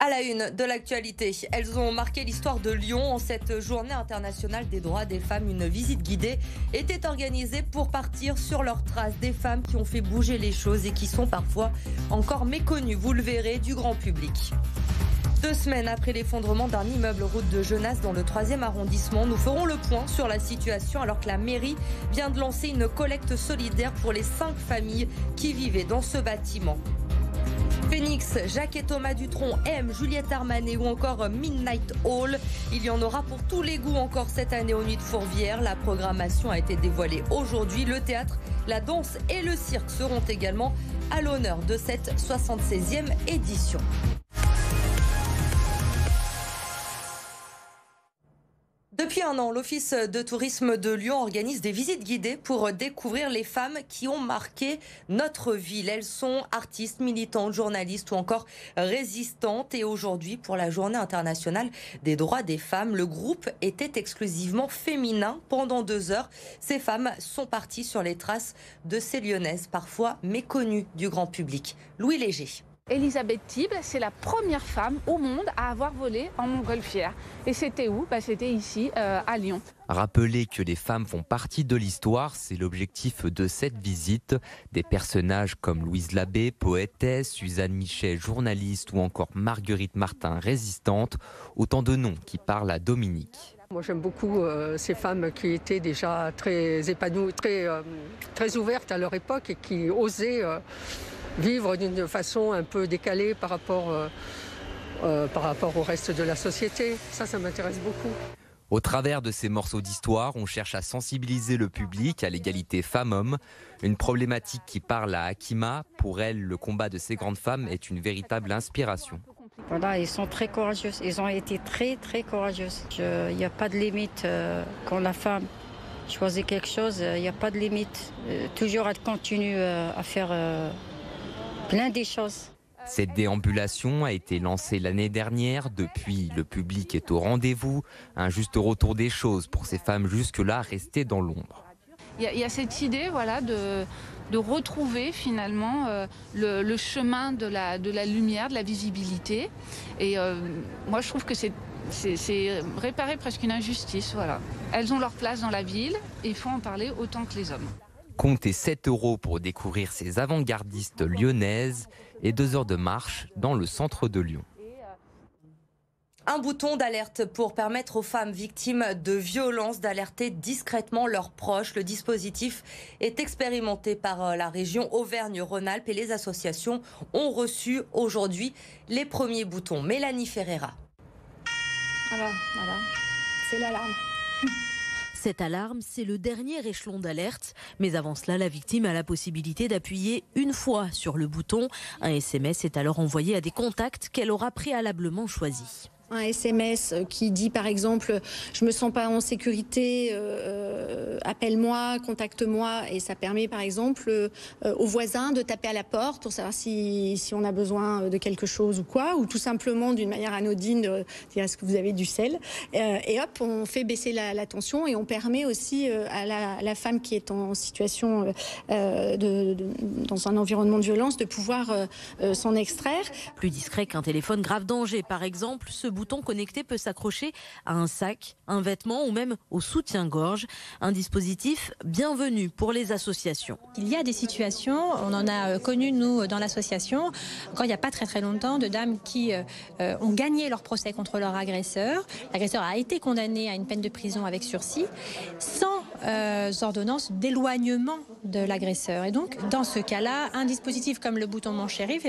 À la une de l'actualité, elles ont marqué l'histoire de Lyon en cette journée internationale des droits des femmes. Une visite guidée était organisée pour partir sur leurs traces des femmes qui ont fait bouger les choses et qui sont parfois encore méconnues, vous le verrez, du grand public. 2 semaines après l'effondrement d'un immeuble route de Genasse dans le 3e arrondissement, nous ferons le point sur la situation alors que la mairie vient de lancer une collecte solidaire pour les 5 familles qui vivaient dans ce bâtiment. Phoenix, Jacques et Thomas Dutronc, M, Juliette Armanet ou encore Midnight Hall. Il y en aura pour tous les goûts encore cette année aux Nuits de Fourvière. La programmation a été dévoilée aujourd'hui. Le théâtre, la danse et le cirque seront également à l'honneur de cette 76e édition. Depuis un an, l'Office de tourisme de Lyon organise des visites guidées pour découvrir les femmes qui ont marqué notre ville. Elles sont artistes, militantes, journalistes ou encore résistantes. Et aujourd'hui, pour la Journée internationale des droits des femmes, le groupe était exclusivement féminin pendant 2 heures. Ces femmes sont parties sur les traces de ces Lyonnaises, parfois méconnues du grand public. Louis Léger. Elisabeth Tible, c'est la première femme au monde à avoir volé en montgolfière. Et c'était où ? C'était ici, à Lyon. Rappeler que les femmes font partie de l'histoire, c'est l'objectif de cette visite. Des personnages comme Louise Labbé, poétesse, Suzanne Michet, journaliste ou encore Marguerite Martin, résistante. Autant de noms qui parlent à Dominique. Moi j'aime beaucoup ces femmes qui étaient déjà très épanouies, très ouvertes à leur époque et qui osaient vivre d'une façon un peu décalée par rapport au reste de la société. Ça m'intéresse beaucoup. Au travers de ces morceaux d'histoire, on cherche à sensibiliser le public à l'égalité femmes-hommes. Une problématique qui parle à Hakima. Pour elle, le combat de ces grandes femmes est une véritable inspiration. Voilà, ils sont très courageuses. Ils ont été très, très courageuses. Il n'y a pas de limite quand la femme choisit quelque chose. Il n'y a pas de limite. Toujours elle continue à faire plein des choses. Cette déambulation a été lancée l'année dernière. Depuis, le public est au rendez-vous. Un juste retour des choses pour ces femmes jusque-là restées dans l'ombre. Il y a cette idée de retrouver finalement le chemin de la lumière, de la visibilité. Et moi je trouve que c'est réparer presque une injustice. Voilà. Elles ont leur place dans la ville et il faut en parler autant que les hommes. Comptez 7 € pour découvrir ces avant-gardistes lyonnaises et 2 heures de marche dans le centre de Lyon. Un bouton d'alerte pour permettre aux femmes victimes de violences d'alerter discrètement leurs proches. Le dispositif est expérimenté par la région Auvergne-Rhône-Alpes et les associations ont reçu aujourd'hui les premiers boutons. Mélanie Ferreira. Alors, voilà, c'est l'alarme. Cette alarme, c'est le dernier échelon d'alerte. Mais avant cela, la victime a la possibilité d'appuyer une fois sur le bouton. Un SMS est alors envoyé à des contacts qu'elle aura préalablement choisis. Un SMS qui dit par exemple je me sens pas en sécurité, appelle-moi, contacte-moi, et ça permet par exemple aux voisins de taper à la porte pour savoir si on a besoin de quelque chose ou quoi, ou tout simplement d'une manière anodine de dire est-ce que vous avez du sel, et hop on fait baisser la tension et on permet aussi à la femme qui est en situation dans un environnement de violence de pouvoir s'en extraire. Plus discret qu'un téléphone grave danger par exemple, ce bouton connecté peut s'accrocher à un sac, un vêtement ou même au soutien-gorge. Un dispositif bienvenu pour les associations. Il y a des situations, on en a connu nous dans l'association, encore il n'y a pas très très longtemps, de dames qui ont gagné leur procès contre leur agresseur. L'agresseur a été condamné à une peine de prison avec sursis sans ordonnance d'éloignement de l'agresseur. Et donc dans ce cas-là, un dispositif comme le bouton Mon Shérif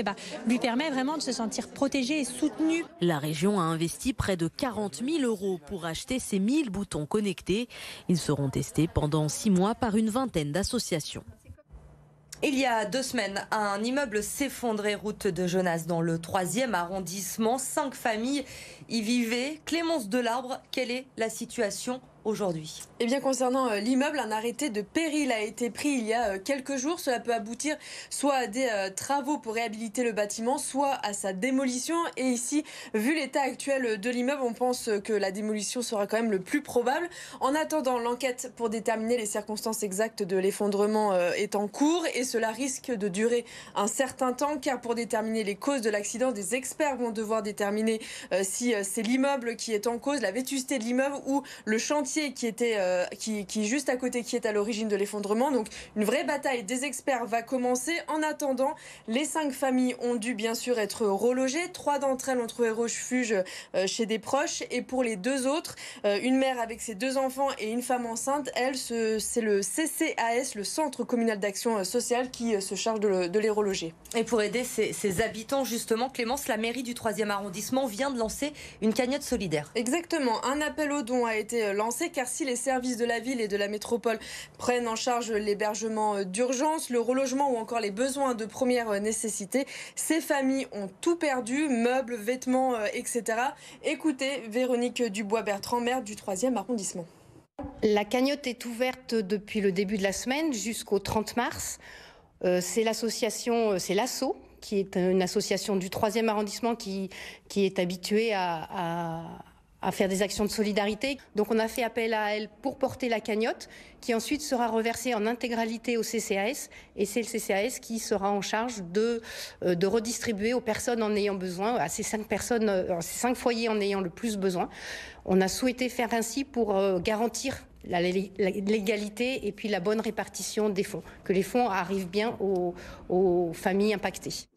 lui permet vraiment de se sentir protégé et soutenu. La région a investi près de 40 000 € pour acheter ces 1000 boutons connectés. Ils seront testés pendant 6 mois par une vingtaine d'associations. Il y a 2 semaines, un immeuble s'effondrait route de Genasse dans le 3e arrondissement. 5 familles y vivaient. Clémence Delarbre, quelle est la situation aujourd'hui. Eh bien, concernant l'immeuble, un arrêté de péril a été pris il y a quelques jours. Cela peut aboutir soit à des travaux pour réhabiliter le bâtiment, soit à sa démolition. Et ici, vu l'état actuel de l'immeuble, on pense que la démolition sera quand même le plus probable. En attendant, l'enquête pour déterminer les circonstances exactes de l'effondrement est en cours et cela risque de durer un certain temps, car pour déterminer les causes de l'accident, des experts vont devoir déterminer si c'est l'immeuble qui est en cause, la vétusté de l'immeuble ou le chantier qui est juste à côté qui est à l'origine de l'effondrement. Donc une vraie bataille des experts va commencer. En attendant, les 5 familles ont dû bien sûr être relogées. 3 d'entre elles ont trouvé refuge chez des proches. Et pour les 2 autres, une mère avec ses 2 enfants et une femme enceinte, c'est le CCAS, le Centre communal d'action sociale, qui se charge de les reloger. Et pour aider ces habitants, justement, Clémence, la mairie du 3e arrondissement vient de lancer une cagnotte solidaire. Exactement. Un appel aux dons a été lancé, car si les services de la ville et de la métropole prennent en charge l'hébergement d'urgence, le relogement ou encore les besoins de première nécessité, ces familles ont tout perdu, meubles, vêtements, etc. Écoutez Véronique Dubois-Bertrand, maire du 3e arrondissement. La cagnotte est ouverte depuis le début de la semaine jusqu'au 30 mars. C'est l'association, c'est l'ASSO, qui est une association du 3e arrondissement qui est habituée à faire des actions de solidarité. Donc on a fait appel à elle pour porter la cagnotte, qui ensuite sera reversée en intégralité au CCAS. Et c'est le CCAS qui sera en charge de redistribuer aux personnes en ayant besoin, à ces 5 foyers en ayant le plus besoin. On a souhaité faire ainsi pour garantir la légalité et puis la bonne répartition des fonds, que les fonds arrivent bien aux familles impactées.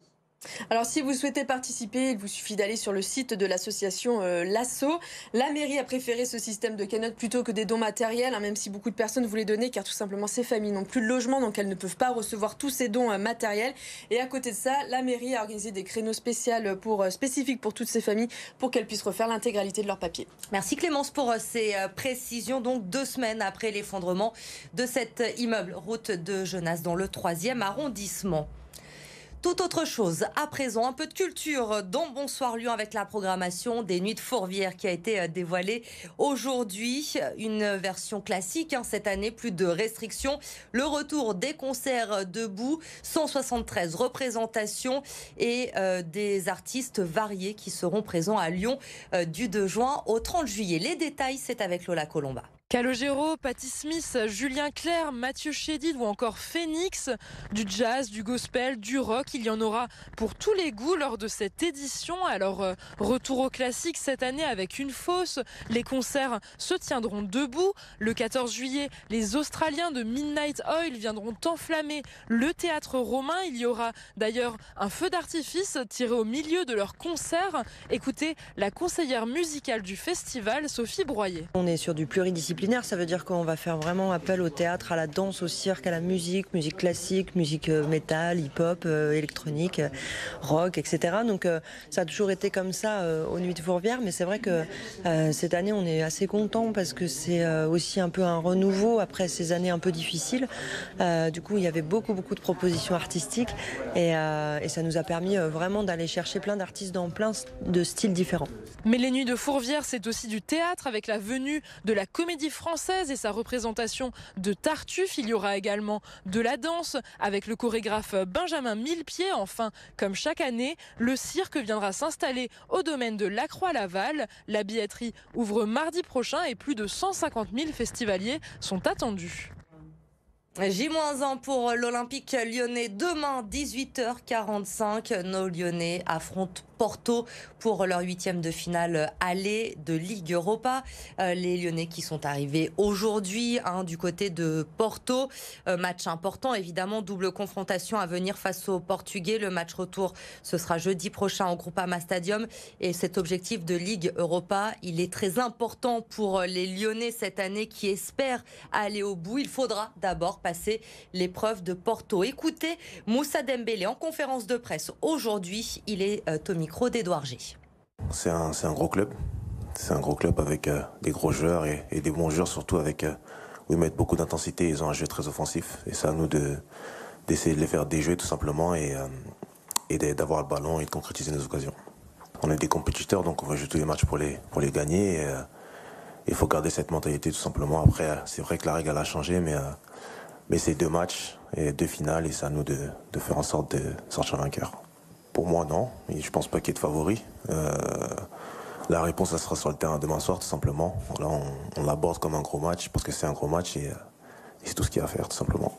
Alors si vous souhaitez participer, il vous suffit d'aller sur le site de l'association l'ASSO. La mairie a préféré ce système de cagnotte plutôt que des dons matériels, même si beaucoup de personnes voulaient donner, car tout simplement ces familles n'ont plus de logement, donc elles ne peuvent pas recevoir tous ces dons matériels. Et à côté de ça, la mairie a organisé des créneaux spécifiques pour toutes ces familles, pour qu'elles puissent refaire l'intégralité de leurs papiers. Merci Clémence pour ces précisions. Donc 2 semaines après l'effondrement de cet immeuble route de Genasse dans le 3e arrondissement. Tout autre chose, à présent, un peu de culture dans Bonsoir Lyon avec la programmation des Nuits de Fourvière qui a été dévoilée aujourd'hui. Une version classique cette année, plus de restrictions. Le retour des concerts debout, 173 représentations et des artistes variés qui seront présents à Lyon du 2 juin au 30 juillet. Les détails, c'est avec Lola Colomba. Calogero, Patti Smith, Julien Clerc, Mathieu Chédid ou encore Phoenix, du jazz, du gospel, du rock, il y en aura pour tous les goûts lors de cette édition. Alors retour au classique cette année avec une fosse, les concerts se tiendront debout. Le 14 juillet, les Australiens de Midnight Oil viendront enflammer le théâtre romain. Il y aura d'ailleurs un feu d'artifice tiré au milieu de leur concert. Écoutez la conseillère musicale du festival, Sophie Broyer. On est sur du pluridisciplinaire. Ça veut dire qu'on va faire vraiment appel au théâtre, à la danse, au cirque, à la musique classique, musique métal, hip-hop, électronique, rock, etc. Donc ça a toujours été comme ça aux Nuits de Fourvière, mais c'est vrai que cette année on est assez content parce que c'est aussi un peu un renouveau après ces années un peu difficiles. Du coup il y avait beaucoup de propositions artistiques et ça nous a permis vraiment d'aller chercher plein d'artistes dans plein de styles différents. Mais les Nuits de Fourvière, c'est aussi du théâtre avec la venue de la Comédie Française et sa représentation de Tartuffe. Il y aura également de la danse avec le chorégraphe Benjamin Millepied. Enfin, comme chaque année, le cirque viendra s'installer au domaine de Lacroix-Laval. La billetterie ouvre mardi prochain et plus de 150 000 festivaliers sont attendus. J-1 pour l'Olympique lyonnais. Demain, 18h45, nos Lyonnais affrontent Porto pour leur 8e de finale aller de Ligue Europa. Les Lyonnais qui sont arrivés aujourd'hui du côté de Porto. Match important, évidemment, double confrontation à venir face aux Portugais. Le match retour, ce sera jeudi prochain au Groupama Stadium. Et cet objectif de Ligue Europa, il est très important pour les Lyonnais cette année qui espèrent aller au bout. Il faudra d'abord passer l'épreuve de Porto. Écoutez Moussa Dembélé en conférence de presse aujourd'hui. Il est au micro d'Edouard G. C'est un gros club. C'est un gros club avec des gros joueurs et des bons joueurs, surtout où ils mettent beaucoup d'intensité. Ils ont un jeu très offensif. Et c'est à nous d'essayer de les faire déjouer tout simplement et d'avoir le ballon et de concrétiser nos occasions. On est des compétiteurs, donc on va jouer tous les matchs pour les gagner. il faut garder cette mentalité tout simplement. Après, c'est vrai que la règle a changé, mais c'est 2 matchs et 2 finales et c'est à nous de faire en sorte de sortir vainqueur. Pour moi, non. Et je pense pas qu'il y ait de favori. La réponse, ça sera sur le terrain demain soir, tout simplement. Là, on l'aborde comme un gros match parce que c'est un gros match et c'est tout ce qu'il y a à faire, tout simplement.